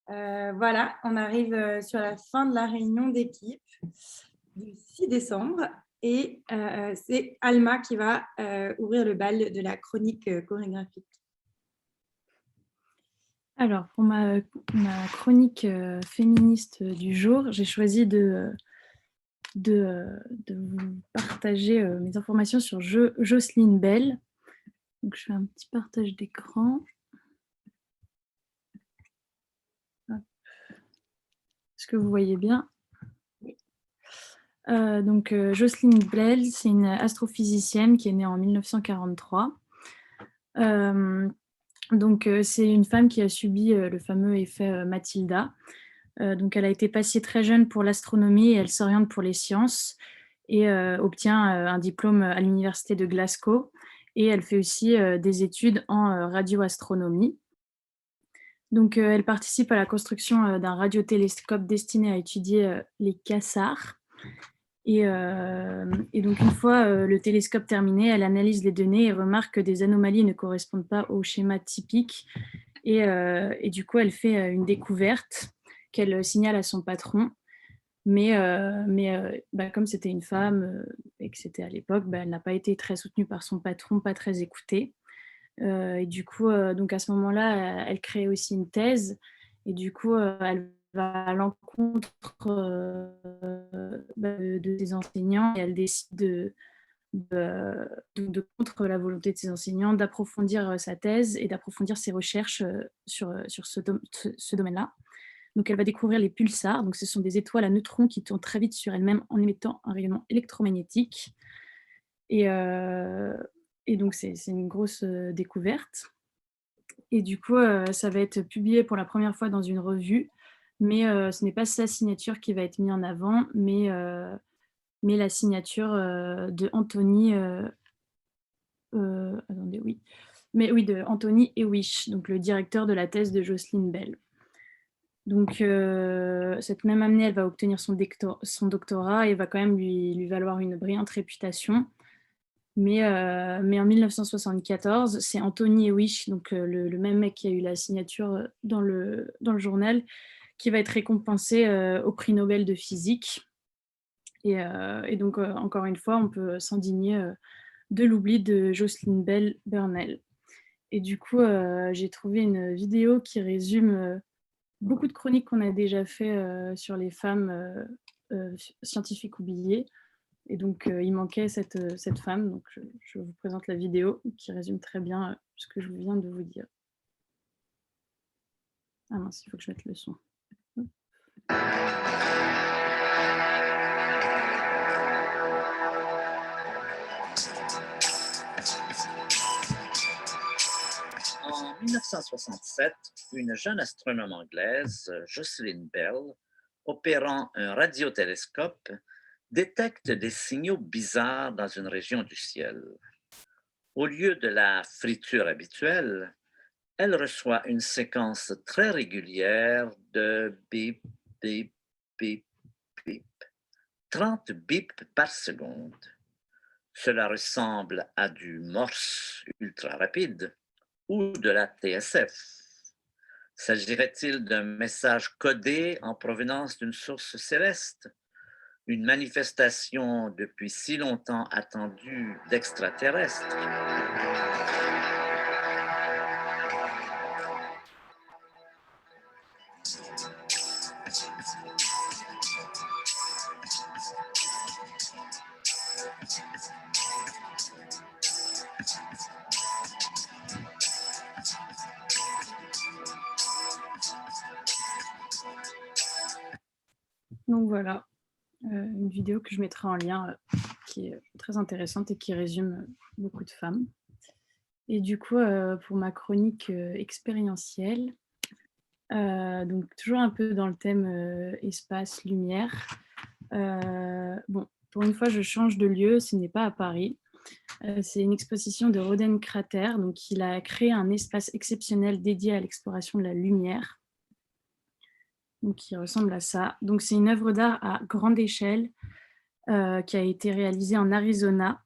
Voilà, on arrive sur la fin de la réunion d'équipe du 6 décembre et c'est Alma qui va ouvrir le bal de la chronique chorégraphique. Alors, pour ma chronique féministe du jour, j'ai choisi de vous partager mes informations sur Jocelyne Bell. Donc, je fais un petit partage d'écran. Est-ce que vous voyez bien? Donc, Jocelyne Bell, c'est une astrophysicienne qui est née en 1943. Donc, c'est une femme qui a subi le fameux effet Mathilda. Donc, elle a été passée très jeune pour l'astronomie et elle s'oriente pour les sciences et obtient un diplôme à l'université de Glasgow. Et elle fait aussi des études en radioastronomie. Donc, elle participe à la construction d'un radiotélescope destiné à étudier les quasars. Et donc, une fois le télescope terminé, elle analyse les données et remarque que des anomalies ne correspondent pas au schéma typique. Et du coup, elle fait une découverte qu'elle signale à son patron. Mais comme c'était une femme et que c'était à l'époque, elle n'a pas été très soutenue par son patron, pas très écoutée. Et du coup, donc à ce moment-là, elle crée aussi une thèse. Et du coup, elle va à l'encontre de ses enseignants et elle décide de contre la volonté de ses enseignants d'approfondir sa thèse et d'approfondir ses recherches sur ce domaine-là. Donc, elle va découvrir les pulsars. Donc, ce sont des étoiles à neutrons qui tournent très vite sur elles-mêmes en émettant un rayonnement électromagnétique. Et donc, c'est une grosse découverte. Et du coup, ça va être publié pour la première fois dans une revue, mais ce n'est pas sa signature qui va être mise en avant, mais la signature de Anthony, attendez, oui. Mais oui, de Anthony Hewish, donc le directeur de la thèse de Jocelyne Bell. Donc, cette même année, elle va obtenir son doctorat et va quand même lui valoir une brillante réputation. Mais en 1974, c'est Anthony Hewish, donc le même mec qui a eu la signature dans le journal, qui va être récompensé au prix Nobel de physique. Et donc, encore une fois, on peut s'indigner de l'oubli de Jocelyn Bell Burnell. Et du coup, j'ai trouvé une vidéo qui résume beaucoup de chroniques qu'on a déjà fait sur les femmes scientifiques oubliées. Et donc, il manquait cette femme. Donc, je vous présente la vidéo qui résume très bien ce que je viens de vous dire. Ah mince, il faut que je mette le son. En 1967, une jeune astronome anglaise, Jocelyn Bell, opérant un radiotélescope, détecte des signaux bizarres dans une région du ciel. Au lieu de la friture habituelle, elle reçoit une séquence très régulière de bip, bip, bip, bip, 30 bips par seconde. Cela ressemble à du morse ultra rapide ou de la TSF. S'agirait-il d'un message codé en provenance d'une source céleste? Une manifestation depuis si longtemps attendue d'extraterrestres? Donc voilà, une vidéo que je mettrai en lien qui est très intéressante et qui résume beaucoup de femmes. Et du coup, pour ma chronique expérientielle, donc toujours un peu dans le thème espace, lumière. Bon, pour une fois, je change de lieu, ce n'est pas à Paris. C'est une exposition de Roden Crater. Donc, il a créé un espace exceptionnel dédié à l'exploration de la lumière. Donc, qui ressemble à ça. Donc, c'est une œuvre d'art à grande échelle qui a été réalisée en Arizona.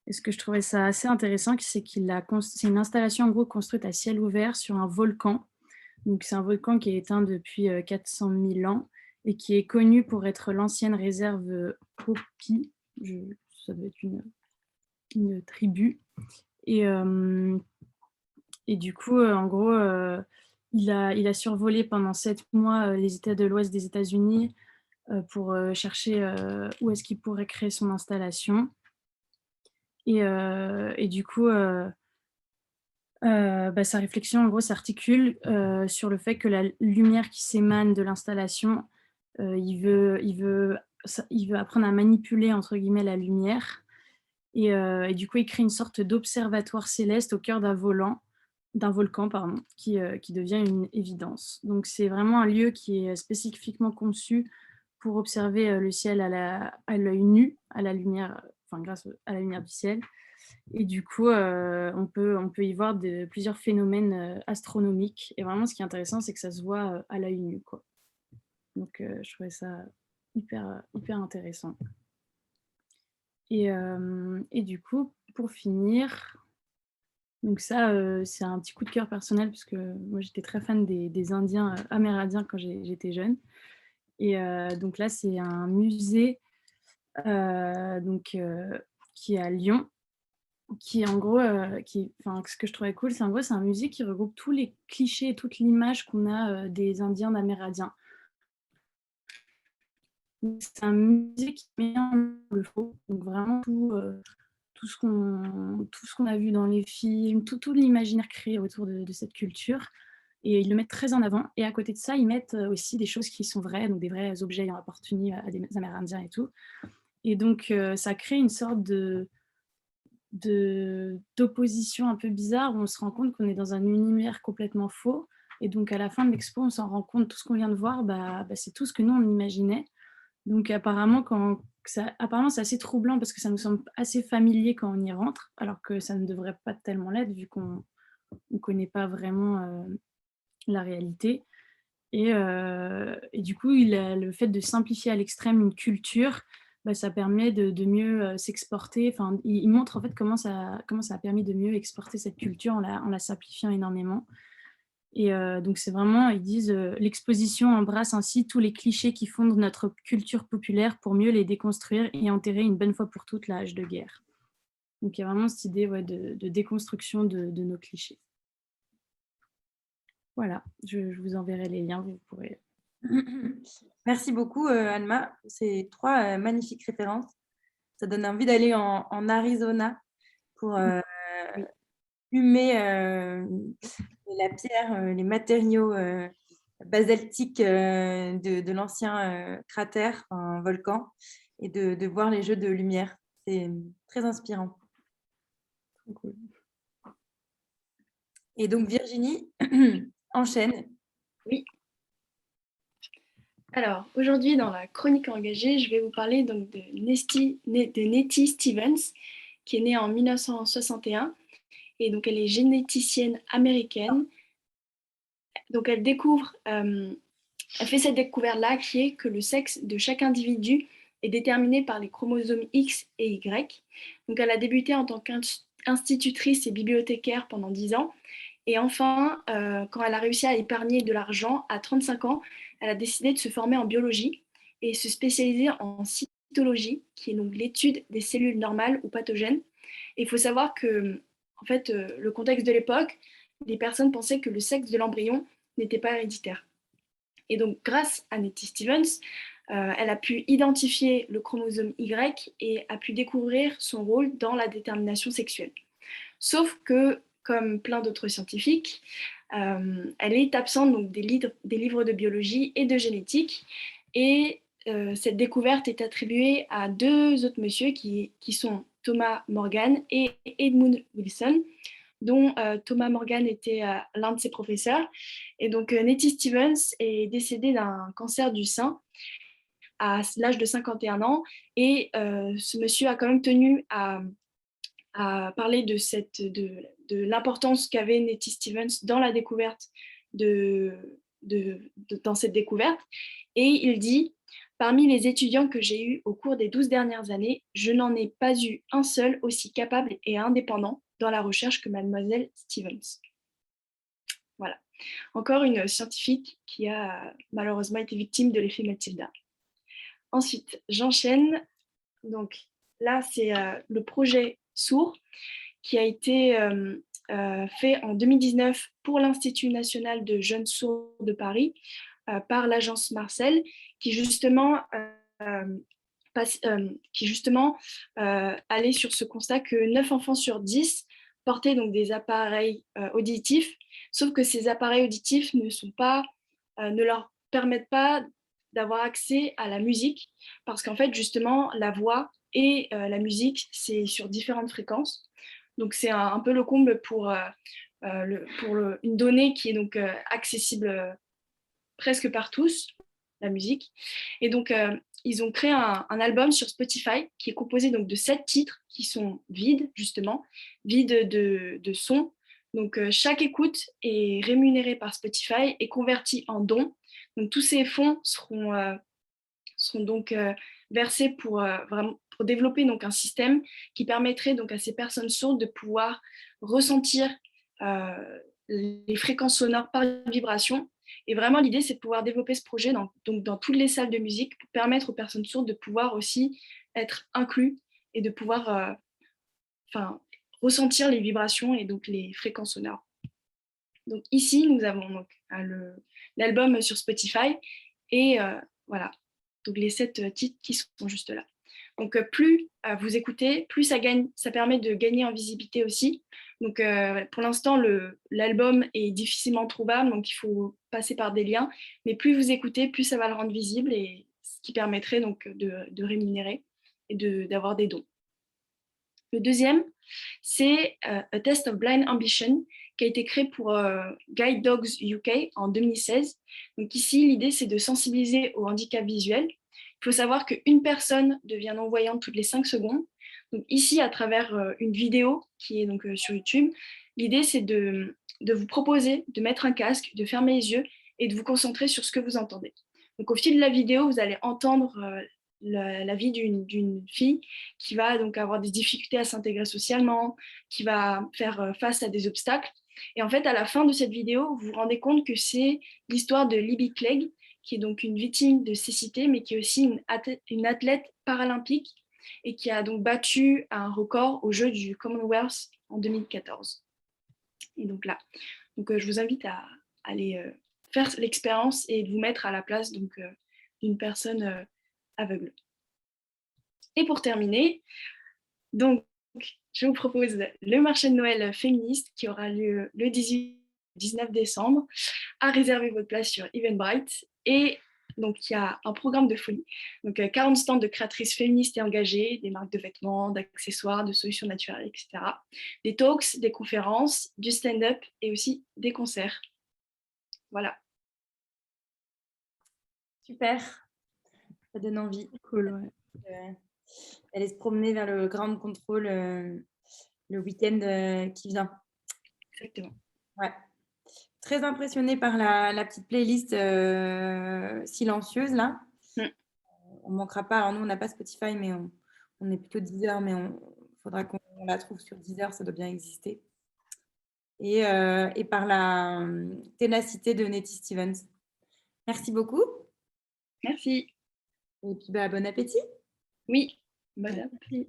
Et ce que je trouvais ça assez intéressant, c'est c'est une installation en gros construite à ciel ouvert sur un volcan. Donc, c'est un volcan qui est éteint depuis 400 000 ans et qui est connu pour être l'ancienne réserve Hopi. Ça doit être une tribu. Et du coup, en gros, il a survolé pendant 7 mois les États de l'Ouest des États-Unis pour chercher où est-ce qu'il pourrait créer son installation. Et du coup, sa réflexion, en gros, s'articule sur le fait que la lumière qui s'émane de l'installation, il veut apprendre à manipuler, entre guillemets, la lumière. Et du coup, il crée une sorte d'observatoire céleste au cœur d'un volcan, qui devient une évidence. Donc, c'est vraiment un lieu qui est spécifiquement conçu pour observer le ciel à l'œil nu, à la lumière, grâce à la lumière du ciel. Et du coup, on peut y voir plusieurs phénomènes astronomiques. Et vraiment, ce qui est intéressant, c'est que ça se voit à l'œil nu, quoi. Donc, je trouvais ça hyper intéressant. Et du coup, pour finir, donc ça, c'est un petit coup de cœur personnel, parce que moi, j'étais très fan des Indiens amérindiens quand j'étais jeune. Et donc là, c'est un musée qui est à Lyon, qui en gros, ce que je trouvais cool, c'est en gros, c'est un musée qui regroupe tous les clichés et toute l'image qu'on a des Indiens amérindiens. C'est un musée qui met en le faux, donc vraiment tout ce qu'on a vu dans les films, tout l'imaginaire créé autour de cette culture. Et ils le mettent très en avant. Et à côté de ça, ils mettent aussi des choses qui sont vraies, donc des vrais objets ayant appartenu à des Amérindiens et tout. Et donc, ça crée une sorte d'opposition un peu bizarre où on se rend compte qu'on est dans un univers complètement faux. Et donc, à la fin de l'expo, on s'en rend compte, tout ce qu'on vient de voir, c'est tout ce que nous, on imaginait. Donc, apparemment, c'est assez troublant parce que ça nous semble assez familier quand on y rentre, alors que ça ne devrait pas tellement l'être vu qu'on ne connaît pas vraiment la réalité. Et du coup, le fait de simplifier à l'extrême une culture, ça permet de mieux s'exporter. Enfin, il montre en fait comment ça a permis de mieux exporter cette culture en la simplifiant énormément. Et donc c'est vraiment, ils disent, l'exposition embrasse ainsi tous les clichés qui fondent notre culture populaire pour mieux les déconstruire et enterrer une bonne fois pour toutes la hache de guerre. Donc il y a vraiment cette idée de déconstruction de nos clichés. Voilà, je vous enverrai les liens, vous pourrez. Merci beaucoup, Alma. Ces 3 magnifiques références. Ça donne envie d'aller en Arizona pour humer la pierre, les matériaux basaltiques de l'ancien cratère, un volcan, et de voir les jeux de lumière. C'est très inspirant. Cool. Et donc, Virginie, enchaîne. Oui. Alors, aujourd'hui, dans la chronique engagée, je vais vous parler donc de Nettie Stevens, qui est née en 1961. Et donc, elle est généticienne américaine. Donc, elle fait cette découverte-là qui est que le sexe de chaque individu est déterminé par les chromosomes X et Y. Donc, elle a débuté en tant qu'institutrice et bibliothécaire pendant 10 ans. Et enfin, quand elle a réussi à épargner de l'argent, à 35 ans, elle a décidé de se former en biologie et se spécialiser en cytologie, qui est donc l'étude des cellules normales ou pathogènes. Et il faut savoir que, en fait, le contexte de l'époque, les personnes pensaient que le sexe de l'embryon n'était pas héréditaire. Et donc, grâce à Nettie Stevens, elle a pu identifier le chromosome Y et a pu découvrir son rôle dans la détermination sexuelle. Sauf que, comme plein d'autres scientifiques, elle est absente donc, des livres de biologie et de génétique. Et cette découverte est attribuée à 2 autres messieurs qui sont Thomas Morgan et Edmund Wilson, dont Thomas Morgan était l'un de ses professeurs. Et donc Nettie Stevens est décédée d'un cancer du sein à l'âge de 51 ans. Et ce monsieur a quand même tenu à parler de l'importance qu'avait Nettie Stevens dans la découverte dans cette découverte. Et il dit: parmi les étudiants que j'ai eus au cours des 12 dernières années, je n'en ai pas eu un seul aussi capable et indépendant dans la recherche que mademoiselle Stevens. Voilà. Encore une scientifique qui a malheureusement été victime de l'effet Mathilda. Ensuite, j'enchaîne. Donc là, c'est le projet Sourd qui a été fait en 2019 pour l'Institut national de jeunes sourds de Paris par l'agence Marcel, qui justement allait sur ce constat que 9 enfants sur 10 portaient donc des appareils auditifs, sauf que ces appareils auditifs ne leur permettent pas d'avoir accès à la musique, parce qu'en fait, justement, la voix et la musique, c'est sur différentes fréquences. Donc, c'est un peu le comble pour une donnée qui est donc accessible presque par tous, la musique. Et donc, ils ont créé un album sur Spotify qui est composé donc de 7 titres qui sont vides, justement, vides de sons. Donc, chaque écoute est rémunérée par Spotify et convertie en dons. Donc, tous ces fonds seront donc versés pour développer donc un système qui permettrait donc à ces personnes sourdes de pouvoir ressentir les fréquences sonores par vibration. Et vraiment, l'idée, c'est de pouvoir développer ce projet dans toutes les salles de musique pour permettre aux personnes sourdes de pouvoir aussi être inclus et de pouvoir ressentir les vibrations et donc les fréquences sonores. Donc ici, nous avons donc l'album sur Spotify et voilà, donc les 7 titres qui sont juste là. Donc plus vous écoutez, plus ça permet de gagner en visibilité aussi. Donc pour l'instant, l'album est difficilement trouvable, donc il faut passer par des liens. Mais plus vous écoutez, plus ça va le rendre visible, et ce qui permettrait donc de rémunérer et d'avoir des dons. Le deuxième, c'est A Test of Blind Ambition, qui a été créé pour Guide Dogs UK en 2016. Donc ici, l'idée, c'est de sensibiliser au handicap visuel. Il faut savoir qu'une personne devient non-voyante toutes les 5 secondes. Donc ici, à travers une vidéo qui est donc sur YouTube, l'idée, c'est de vous proposer de mettre un casque, de fermer les yeux et de vous concentrer sur ce que vous entendez. Donc au fil de la vidéo, vous allez entendre la vie d'une fille qui va donc avoir des difficultés à s'intégrer socialement, qui va faire face à des obstacles. Et en fait, à la fin de cette vidéo, vous vous rendez compte que c'est l'histoire de Libby Clegg, qui est donc une victime de cécité, mais qui est aussi une athlète paralympique et qui a donc battu un record aux Jeux du Commonwealth en 2014. Et donc là, je vous invite à aller faire l'expérience et de vous mettre à la place d'une personne aveugle. Et pour terminer, donc, je vous propose le marché de Noël féministe qui aura lieu le 18-19 décembre. À réserver votre place sur Eventbrite. Et donc, il y a un programme de folie. Donc, 40 stands de créatrices féministes et engagées, des marques de vêtements, d'accessoires, de solutions naturelles, etc. Des talks, des conférences, du stand-up et aussi des concerts. Voilà. Super. Ça donne envie. Cool, ouais. D'aller se promener vers le Ground Control le week-end qui vient. Exactement. Ouais. Très impressionnée par la petite playlist silencieuse là. On ne manquera pas. Alors nous, on n'a pas Spotify, mais on est plutôt Deezer, mais il faudra qu'on la trouve sur Deezer, ça doit bien exister. Et par la ténacité de Nettie Stevens. Merci beaucoup. Merci. Et puis bon appétit. Oui, bon appétit.